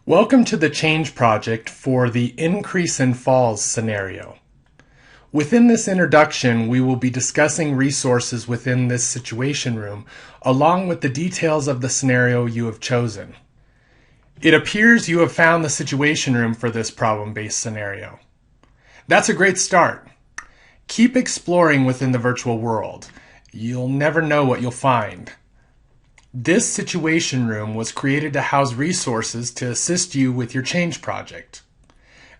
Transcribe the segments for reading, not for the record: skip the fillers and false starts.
Welcome to the change project for the increase in falls scenario. Within this introduction, we will be discussing resources within this situation room, along with the details of the scenario you have chosen. It appears you have found the situation room for this problem-based scenario. That's a great start. Keep exploring within the virtual world. You'll never know what you'll find. This situation room was created to house resources to assist you with your change project.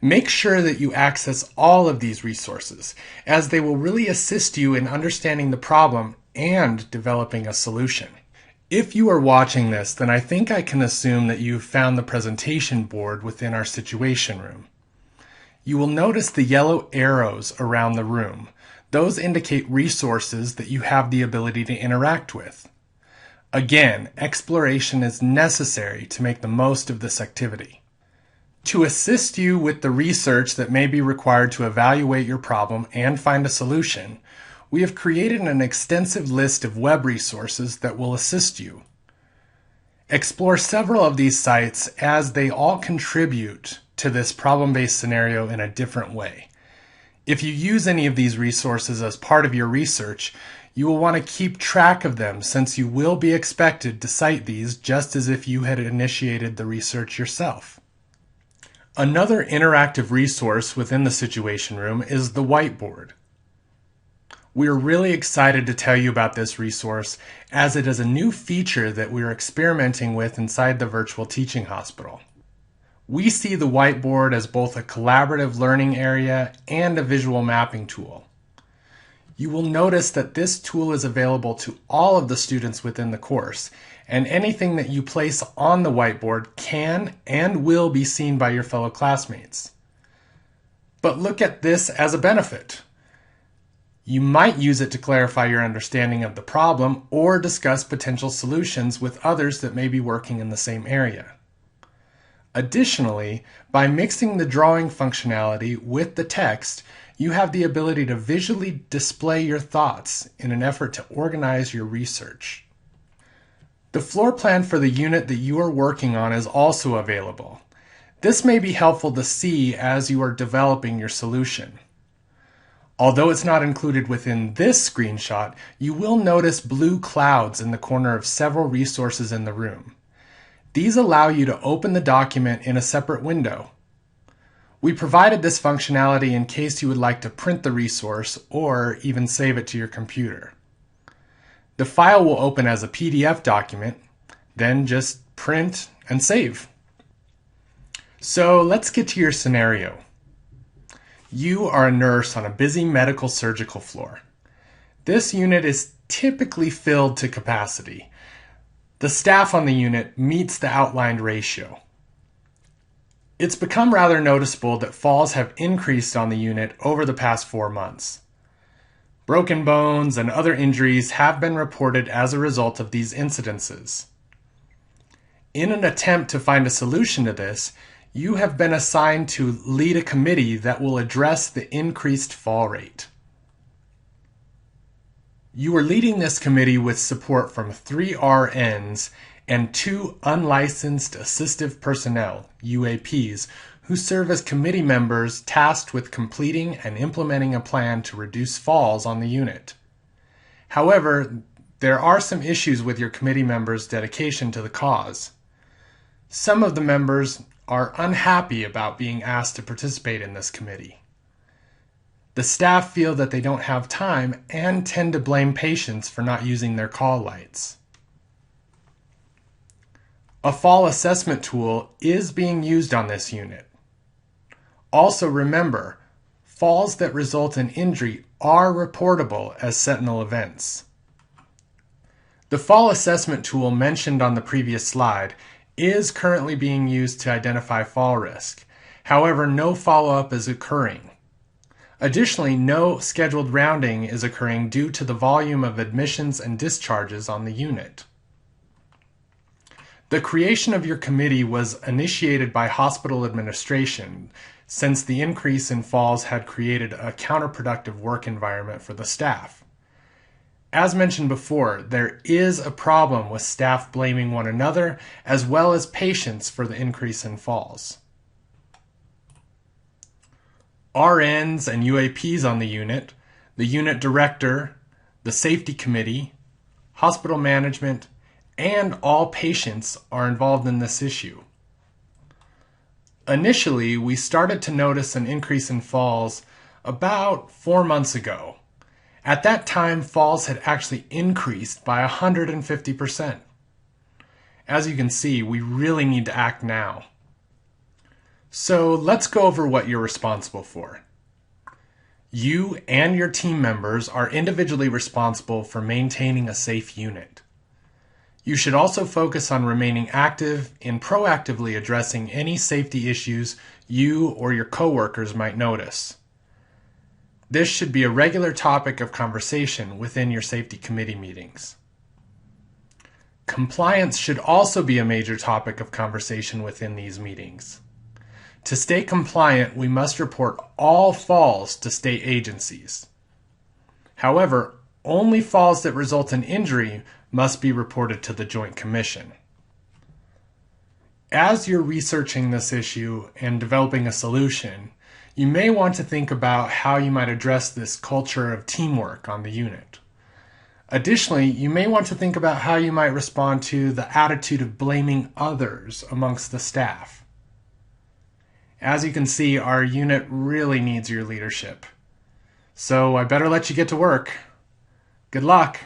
Make sure that you access all of these resources, as they will really assist you in understanding the problem and developing a solution. If you are watching this, then I think I can assume that you've found the presentation board within our situation room. You will notice the yellow arrows around the room. Those indicate resources that you have the ability to interact with. Again, exploration is necessary to make the most of this activity. To assist you with the research that may be required to evaluate your problem and find a solution, we have created an extensive list of web resources that will assist you. Explore several of these sites as they all contribute to this problem-based scenario in a different way. If you use any of these resources as part of your research, you will want to keep track of them since you will be expected to cite these just as if you had initiated the research yourself. Another interactive resource within the situation room is the whiteboard. We are really excited to tell you about this resource as it is a new feature that we are experimenting with inside the virtual teaching hospital. We see the whiteboard as both a collaborative learning area and a visual mapping tool. You will notice that this tool is available to all of the students within the course, and anything that you place on the whiteboard can and will be seen by your fellow classmates. But look at this as a benefit. You might use it to clarify your understanding of the problem or discuss potential solutions with others that may be working in the same area. Additionally, by mixing the drawing functionality with the text, you have the ability to visually display your thoughts in an effort to organize your research. The floor plan for the unit that you are working on is also available. This may be helpful to see as you are developing your solution. Although it's not included within this screenshot, you will notice blue clouds in the corner of several resources in the room. These allow you to open the document in a separate window. We provided this functionality in case you would like to print the resource or even save it to your computer. The file will open as a PDF document, then just print and save. So let's get to your scenario. You are a nurse on a busy medical surgical floor. This unit is typically filled to capacity. The staff on the unit meets the outlined ratio. It's become rather noticeable that falls have increased on the unit over the past 4 months. Broken bones and other injuries have been reported as a result of these incidences. In an attempt to find a solution to this, you have been assigned to lead a committee that will address the increased fall rate. You are leading this committee with support from 3 RNs and 2 unlicensed assistive personnel, UAPs, who serve as committee members tasked with completing and implementing a plan to reduce falls on the unit. However, there are some issues with your committee members' dedication to the cause. Some of the members are unhappy about being asked to participate in this committee. The staff feel that they don't have time and tend to blame patients for not using their call lights. A fall assessment tool is being used on this unit. Also remember, falls that result in injury are reportable as sentinel events. The fall assessment tool mentioned on the previous slide is currently being used to identify fall risk. However, no follow-up is occurring. Additionally, no scheduled rounding is occurring due to the volume of admissions and discharges on the unit. The creation of your committee was initiated by hospital administration since the increase in falls had created a counterproductive work environment for the staff. As mentioned before, there is a problem with staff blaming one another as well as patients for the increase in falls. RNs and UAPs on the unit director, the safety committee, hospital management, and all patients are involved in this issue. Initially, we started to notice an increase in falls about 4 months ago. At that time, falls had actually increased by 150%. As you can see, we really need to act now. So let's go over what you're responsible for. You and your team members are individually responsible for maintaining a safe unit. You should also focus on remaining active in proactively addressing any safety issues you or your coworkers might notice. This should be a regular topic of conversation within your safety committee meetings. Compliance should also be a major topic of conversation within these meetings. To stay compliant, we must report all falls to state agencies. However, only falls that result in injury must be reported to the Joint Commission. As you're researching this issue and developing a solution, you may want to think about how you might address this culture of teamwork on the unit. Additionally, you may want to think about how you might respond to the attitude of blaming others amongst the staff. As you can see, our unit really needs your leadership. So I better let you get to work. Good luck.